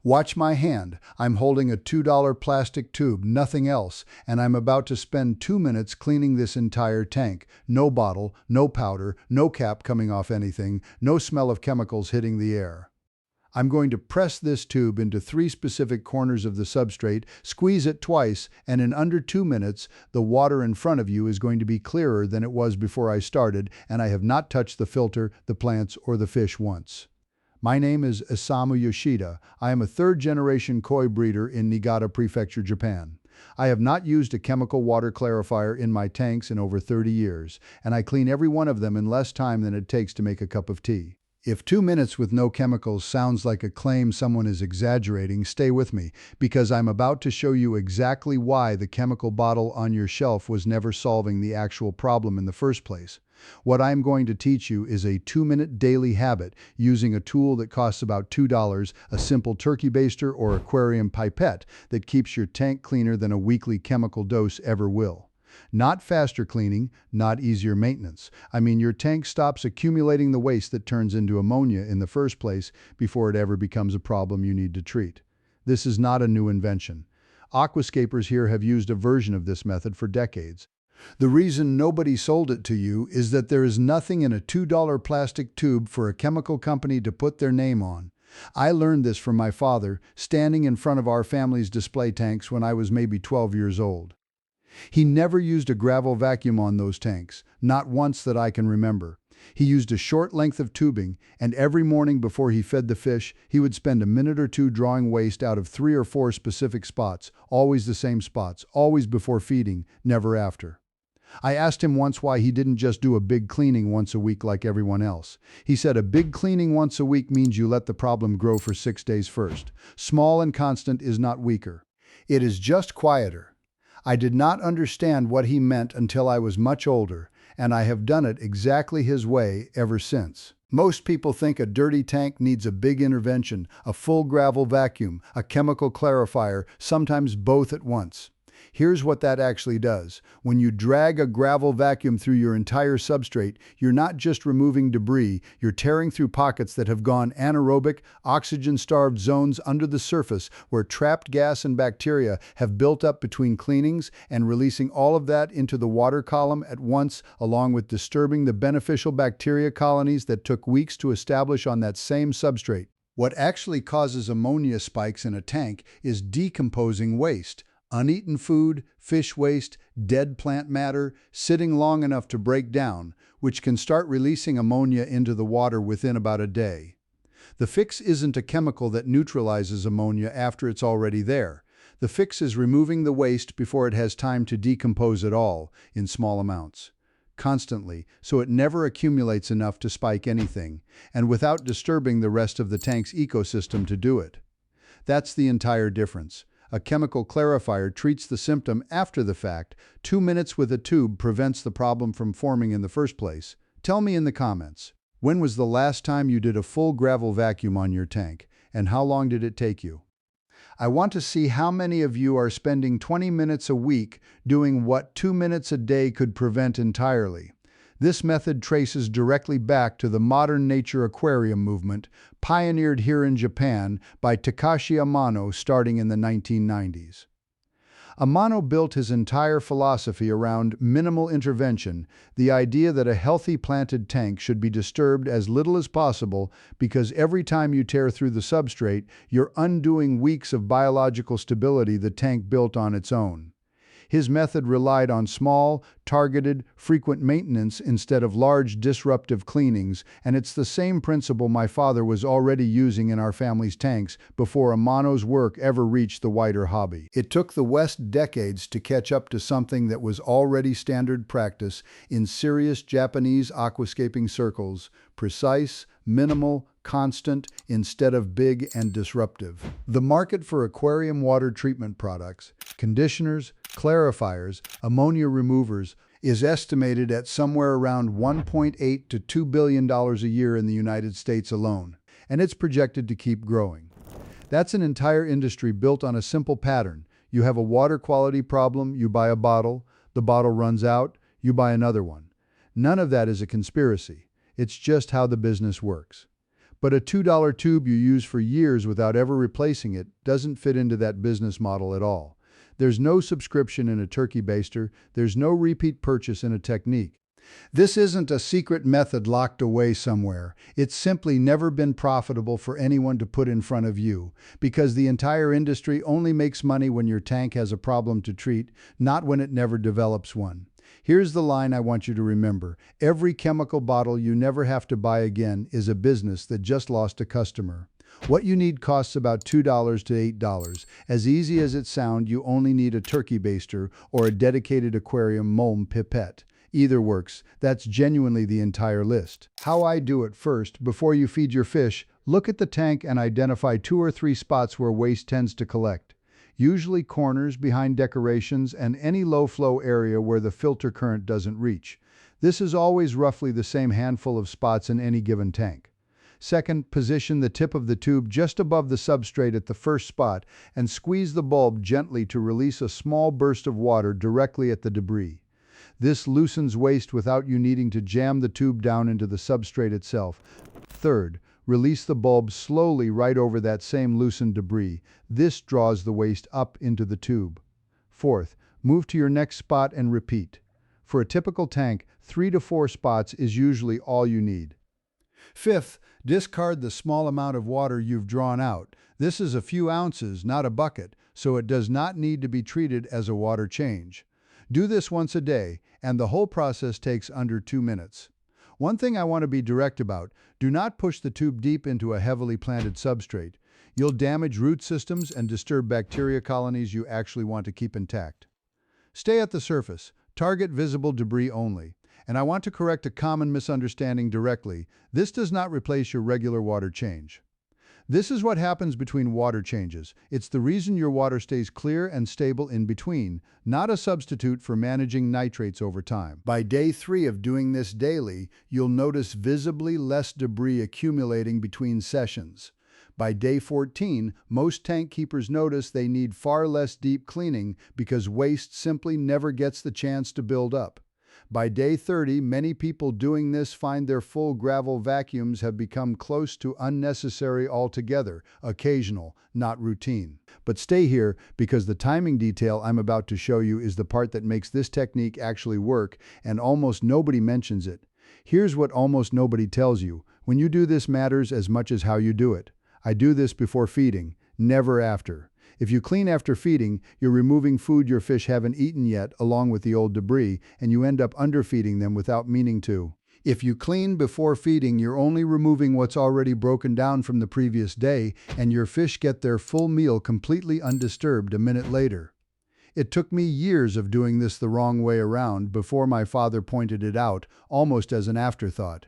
Watch my hand. I'm holding a $2 plastic tube, nothing else, and I'm about to spend 2 minutes cleaning this entire tank. No bottle, no powder, no cap coming off anything, no smell of chemicals hitting the air. I'm going to press this tube into 3 specific corners of the substrate, squeeze it twice, and in under 2 minutes, the water in front of you is going to be clearer than it was before I started, and I have not touched the filter, the plants, or the fish once. My name is Isamu Yoshida. I am a third-generation koi breeder in Niigata Prefecture, Japan. I have not used a chemical water clarifier in my tanks in over 30 years, and I clean every one of them in less time than it takes to make a cup of tea. If 2 minutes with no chemicals sounds like a claim someone is exaggerating, stay with me, because I'm about to show you exactly why the chemical bottle on your shelf was never solving the actual problem in the first place. What I'm going to teach you is a 2-minute daily habit using a tool that costs about $2, a simple turkey baster or aquarium pipette that keeps your tank cleaner than a weekly chemical dose ever will. Not faster cleaning, not easier maintenance. I mean, your tank stops accumulating the waste that turns into ammonia in the first place before it ever becomes a problem you need to treat. This is not a new invention. Aquascapers here have used a version of this method for decades. The reason nobody sold it to you is that there is nothing in a $2 plastic tube for a chemical company to put their name on. I learned this from my father, standing in front of our family's display tanks when I was maybe 12 years old. He never used a gravel vacuum on those tanks, not once that I can remember. He used a short length of tubing, and every morning before he fed the fish, he would spend a minute or two drawing waste out of 3 or 4 specific spots, always the same spots, always before feeding, never after. I asked him once why he didn't just do a big cleaning once a week like everyone else. He said a big cleaning once a week means you let the problem grow for 6 days first. Small and constant is not weaker. It is just quieter. I did not understand what he meant until I was much older, and I have done it exactly his way ever since. Most people think a dirty tank needs a big intervention, a full gravel vacuum, a chemical clarifier, sometimes both at once. Here's what that actually does. When you drag a gravel vacuum through your entire substrate, you're not just removing debris, you're tearing through pockets that have gone anaerobic, oxygen-starved zones under the surface where trapped gas and bacteria have built up between cleanings, and releasing all of that into the water column at once, along with disturbing the beneficial bacteria colonies that took weeks to establish on that same substrate. What actually causes ammonia spikes in a tank is decomposing waste. Uneaten food, fish waste, dead plant matter, sitting long enough to break down, which can start releasing ammonia into the water within about a day. The fix isn't a chemical that neutralizes ammonia after it's already there. The fix is removing the waste before it has time to decompose at all, in small amounts. Constantly, so it never accumulates enough to spike anything, and without disturbing the rest of the tank's ecosystem to do it. That's the entire difference. A chemical clarifier treats the symptom after the fact. 2 minutes with a tube prevents the problem from forming in the first place. Tell me in the comments, when was the last time you did a full gravel vacuum on your tank, and how long did it take you? I want to see how many of you are spending 20 minutes a week doing what 2 minutes a day could prevent entirely. This method traces directly back to the modern nature aquarium movement, pioneered here in Japan by Takashi Amano starting in the 1990s. Amano built his entire philosophy around minimal intervention, the idea that a healthy planted tank should be disturbed as little as possible because every time you tear through the substrate, you're undoing weeks of biological stability the tank built on its own. His method relied on small, targeted, frequent maintenance instead of large, disruptive cleanings, and it's the same principle my father was already using in our family's tanks before Amano's work ever reached the wider hobby. It took the West decades to catch up to something that was already standard practice in serious Japanese aquascaping circles: precise, minimal, constant, instead of big and disruptive. The market for aquarium water treatment products, conditioners, clarifiers, ammonia removers, is estimated at somewhere around $1.8 to $2 billion a year in the United States alone, and it's projected to keep growing. That's an entire industry built on a simple pattern. You have a water quality problem, you buy a bottle, the bottle runs out, you buy another one. None of that is a conspiracy. It's just how the business works. But a $2 tube you use for years without ever replacing it doesn't fit into that business model at all. There's no subscription in a turkey baster, there's no repeat purchase in a technique. This isn't a secret method locked away somewhere. It's simply never been profitable for anyone to put in front of you, because the entire industry only makes money when your tank has a problem to treat, not when it never develops one. Here's the line I want you to remember. Every chemical bottle you never have to buy again is a business that just lost a customer. What you need costs about $2 to $8. As easy as it sounds, you only need a turkey baster or a dedicated aquarium mold pipette. Either works. That's genuinely the entire list. How I do it: first, before you feed your fish, look at the tank and identify 2 or 3 spots where waste tends to collect. Usually corners, behind decorations, and any low-flow area where the filter current doesn't reach. This is always roughly the same handful of spots in any given tank. Second, position the tip of the tube just above the substrate at the first spot and squeeze the bulb gently to release a small burst of water directly at the debris. This loosens waste without you needing to jam the tube down into the substrate itself. Third, release the bulb slowly right over that same loosened debris. This draws the waste up into the tube. Fourth, move to your next spot and repeat. For a typical tank, 3 to 4 spots is usually all you need. Fifth, discard the small amount of water you've drawn out. This is a few ounces, not a bucket, so it does not need to be treated as a water change. Do this once a day, and the whole process takes under 2 minutes. One thing I want to be direct about: do not push the tube deep into a heavily planted substrate. You'll damage root systems and disturb bacteria colonies you actually want to keep intact. Stay at the surface. Target visible debris only. And I want to correct a common misunderstanding directly. This does not replace your regular water change. This is what happens between water changes. It's the reason your water stays clear and stable in between, not a substitute for managing nitrates over time. By day 3 of doing this daily, you'll notice visibly less debris accumulating between sessions. By day 14, most tank keepers notice they need far less deep cleaning because waste simply never gets the chance to build up. By day 30, many people doing this find their full gravel vacuums have become close to unnecessary altogether, occasional, not routine. But stay here, because the timing detail I'm about to show you is the part that makes this technique actually work, and almost nobody mentions it. Here's what almost nobody tells you: when you do this matters as much as how you do it. I do this before feeding, never after. If you clean after feeding, you're removing food your fish haven't eaten yet, along with the old debris, and you end up underfeeding them without meaning to. If you clean before feeding, you're only removing what's already broken down from the previous day, and your fish get their full meal completely undisturbed a minute later. It took me years of doing this the wrong way around before my father pointed it out, almost as an afterthought.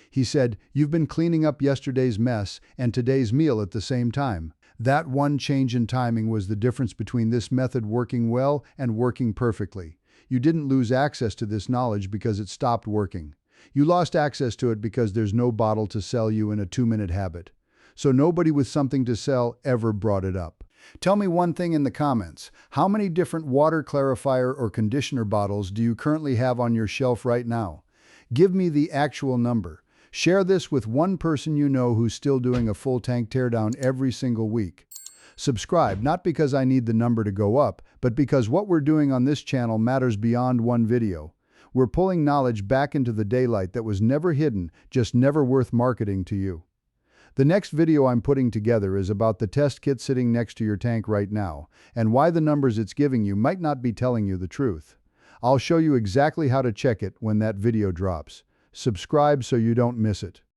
He said, "You've been cleaning up yesterday's mess and today's meal at the same time." That one change in timing was the difference between this method working well and working perfectly. You didn't lose access to this knowledge because it stopped working. You lost access to it because there's no bottle to sell you in a 2-minute habit. So nobody with something to sell ever brought it up. Tell me one thing in the comments. How many different water clarifier or conditioner bottles do you currently have on your shelf right now? Give me the actual number. Share this with one person you know who's still doing a full tank teardown every single week. Subscribe, not because I need the number to go up, but because what we're doing on this channel matters beyond one video. We're pulling knowledge back into the daylight that was never hidden, just never worth marketing to you. The next video I'm putting together is about the test kit sitting next to your tank right now, and why the numbers it's giving you might not be telling you the truth. I'll show you exactly how to check it when that video drops. Subscribe so you don't miss it.